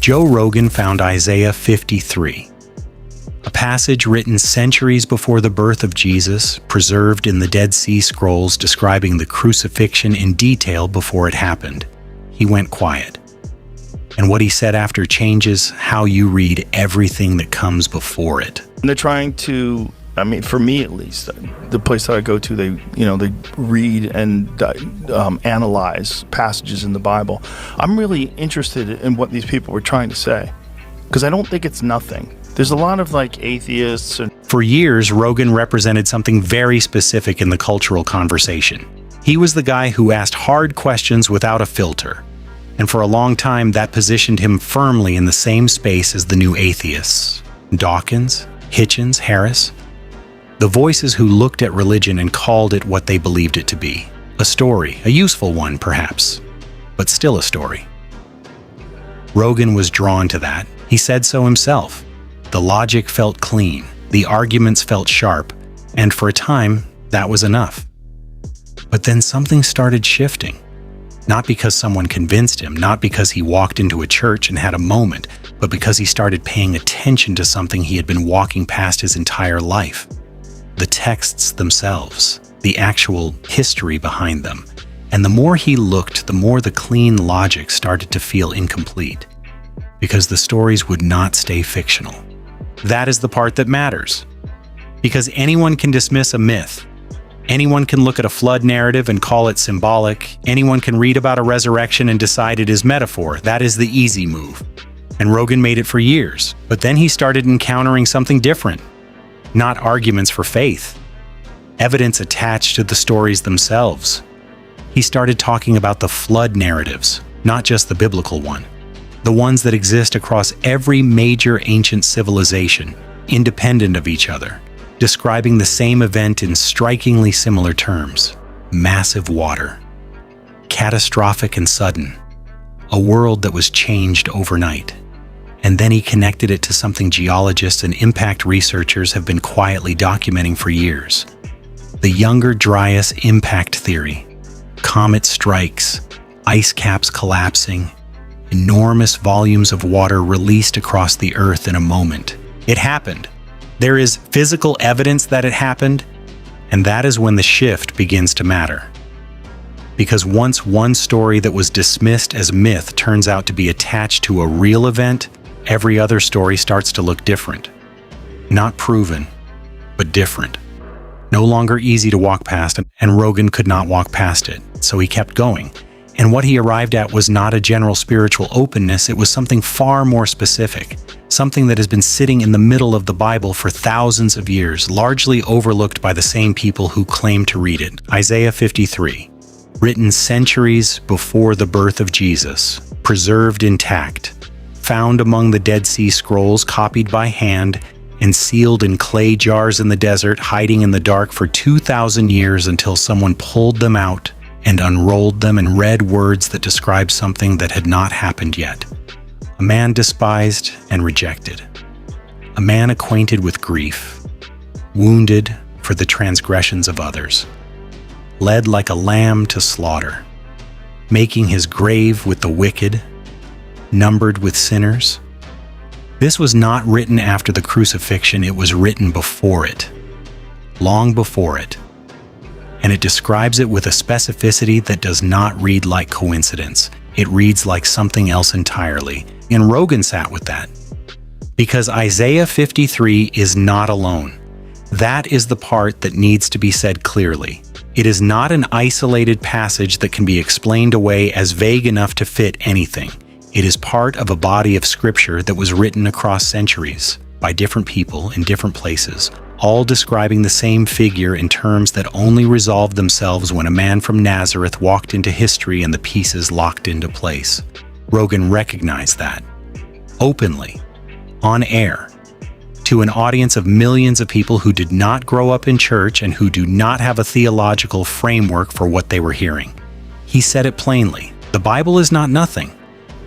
Joe Rogan found Isaiah 53, a passage written centuries before the birth of Jesus, preserved in the Dead Sea Scrolls describing the crucifixion in detail before it happened. He went quiet. And what he said after changes how you read everything that comes before it. And they're trying to, I mean, for me at least, the place that I go to, they read and analyze passages in the Bible. I'm really interested in what these people were trying to say, because I don't think it's nothing. There's a lot of atheists. For years, Rogan represented something very specific in the cultural conversation. He was the guy who asked hard questions without a filter. And for a long time, that positioned him firmly in the same space as the new atheists. Dawkins, Hitchens, Harris. The voices who looked at religion and called it what they believed it to be. A story, a useful one perhaps, but still a story. Rogan was drawn to that. He said so himself. The logic felt clean, the arguments felt sharp, and for a time, that was enough. But then something started shifting. Not because someone convinced him, not because he walked into a church and had a moment, but because he started paying attention to something he had been walking past his entire life. The texts themselves, the actual history behind them. And the more he looked, the more the clean logic started to feel incomplete. Because the stories would not stay fictional. That is the part that matters. Because anyone can dismiss a myth. Anyone can look at a flood narrative and call it symbolic. Anyone can read about a resurrection and decide it is metaphor. That is the easy move. And Rogan made it for years. But then he started encountering something different. Not arguments for faith. Evidence attached to the stories themselves. He started talking about the flood narratives, not just the biblical one. The ones that exist across every major ancient civilization, independent of each other. Describing the same event in strikingly similar terms. Massive water. Catastrophic and sudden. A world that was changed overnight. And then he connected it to something geologists and impact researchers have been quietly documenting for years. The Younger Dryas impact theory. Comet strikes, ice caps collapsing, enormous volumes of water released across the Earth in a moment. It happened. There is physical evidence that it happened, and that is when the shift begins to matter. Because once one story that was dismissed as myth turns out to be attached to a real event, every other story starts to look different. Not proven, but different. No longer easy to walk past, and Rogan could not walk past it, so he kept going. And what he arrived at was not a general spiritual openness, it was something far more specific. Something that has been sitting in the middle of the Bible for thousands of years, largely overlooked by the same people who claim to read it. Isaiah 53, written centuries before the birth of Jesus, preserved intact, found among the Dead Sea Scrolls, copied by hand, and sealed in clay jars in the desert, hiding in the dark for 2,000 years until someone pulled them out and unrolled them and read words that described something that had not happened yet. A man despised and rejected. A man acquainted with grief, wounded for the transgressions of others, led like a lamb to slaughter, making his grave with the wicked, numbered with sinners. This was not written after the crucifixion, it was written before it, long before it. And it describes it with a specificity that does not read like coincidence. It reads like something else entirely. And Rogan sat with that. Because Isaiah 53 is not alone. That is the part that needs to be said clearly. It is not an isolated passage that can be explained away as vague enough to fit anything. It is part of a body of scripture that was written across centuries by different people in different places, all describing the same figure in terms that only resolved themselves when a man from Nazareth walked into history and the pieces locked into place. Rogan recognized that, openly, on air, to an audience of millions of people who did not grow up in church and who do not have a theological framework for what they were hearing. He said it plainly, the Bible is not nothing.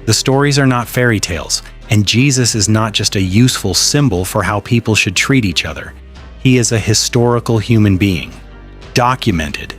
The stories are not fairy tales, and Jesus is not just a useful symbol for how people should treat each other. He is a historical human being, documented,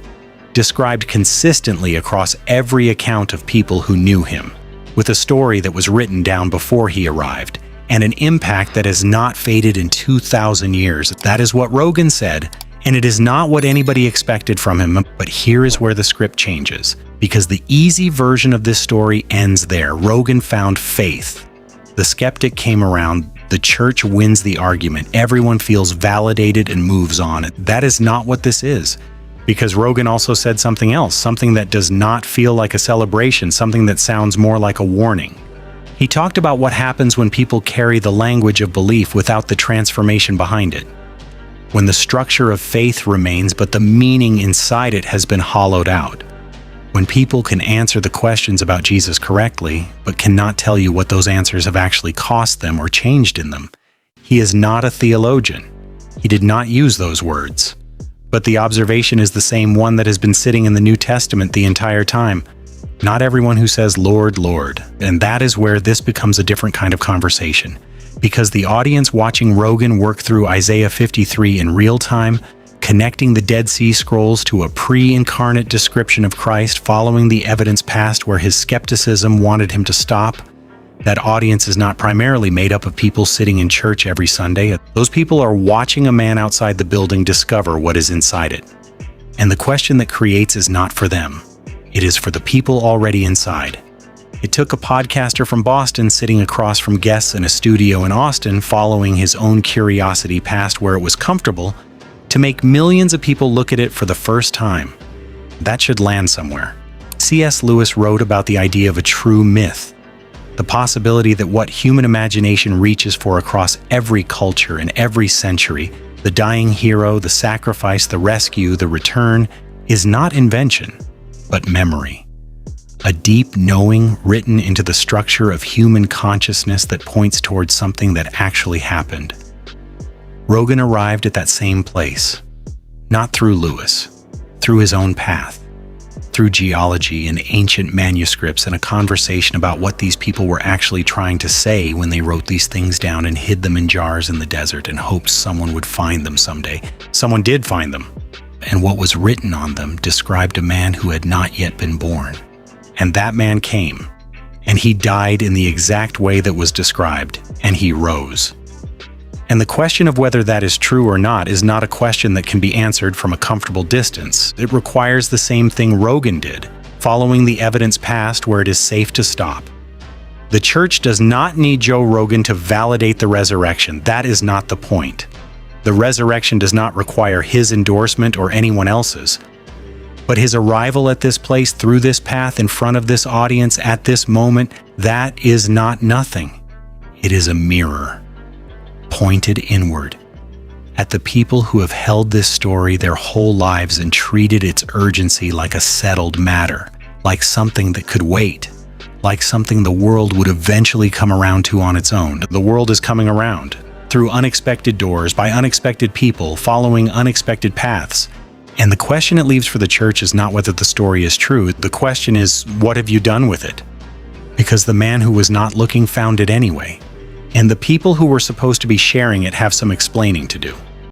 described consistently across every account of people who knew him, with a story that was written down before he arrived, and an impact that has not faded in 2,000 years. That is what Rogan said, and it is not what anybody expected from him. But here is where the script changes, because the easy version of this story ends there. Rogan found faith. The skeptic came around. The church wins the argument. Everyone feels validated and moves on. That is not what this is, because Rogan also said something else, something that does not feel like a celebration, something that sounds more like a warning. He talked about what happens when people carry the language of belief without the transformation behind it. When the structure of faith remains, but the meaning inside it has been hollowed out. When people can answer the questions about Jesus correctly, but cannot tell you what those answers have actually cost them or changed in them. He is not a theologian. He did not use those words. But the observation is the same one that has been sitting in the New Testament the entire time. Not everyone who says, "Lord, Lord." And that is where this becomes a different kind of conversation. Because the audience watching Rogan work through Isaiah 53 in real time, connecting the Dead Sea Scrolls to a pre-incarnate description of Christ following the evidence past where his skepticism wanted him to stop, that audience is not primarily made up of people sitting in church every Sunday. Those people are watching a man outside the building discover what is inside it. And the question that creates is not for them. It is for the people already inside. It took a podcaster from Boston sitting across from guests in a studio in Austin following his own curiosity past where it was comfortable to make millions of people look at it for the first time. That should land somewhere. C.S. Lewis wrote about the idea of a true myth, the possibility that what human imagination reaches for across every culture and every century, the dying hero, the sacrifice, the rescue, the return, is not invention, but memory. A deep knowing written into the structure of human consciousness that points towards something that actually happened. Rogan arrived at that same place, not through Lewis, through his own path, through geology and ancient manuscripts and a conversation about what these people were actually trying to say when they wrote these things down and hid them in jars in the desert and hoped someone would find them someday. Someone did find them. And what was written on them described a man who had not yet been born. And that man came, and he died in the exact way that was described, and he rose. And the question of whether that is true or not is not a question that can be answered from a comfortable distance. It requires the same thing Rogan did, following the evidence past where it is safe to stop. The church does not need Joe Rogan to validate the resurrection. That is not the point. The resurrection does not require his endorsement or anyone else's. But his arrival at this place through this path in front of this audience at this moment, that is not nothing. It is a mirror, pointed inward, at the people who have held this story their whole lives and treated its urgency like a settled matter, like something that could wait, like something the world would eventually come around to on its own. The world is coming around, through unexpected doors, by unexpected people, following unexpected paths. And the question it leaves for the church is not whether the story is true. The question is, what have you done with it? Because the man who was not looking found it anyway. And the people who were supposed to be sharing it have some explaining to do.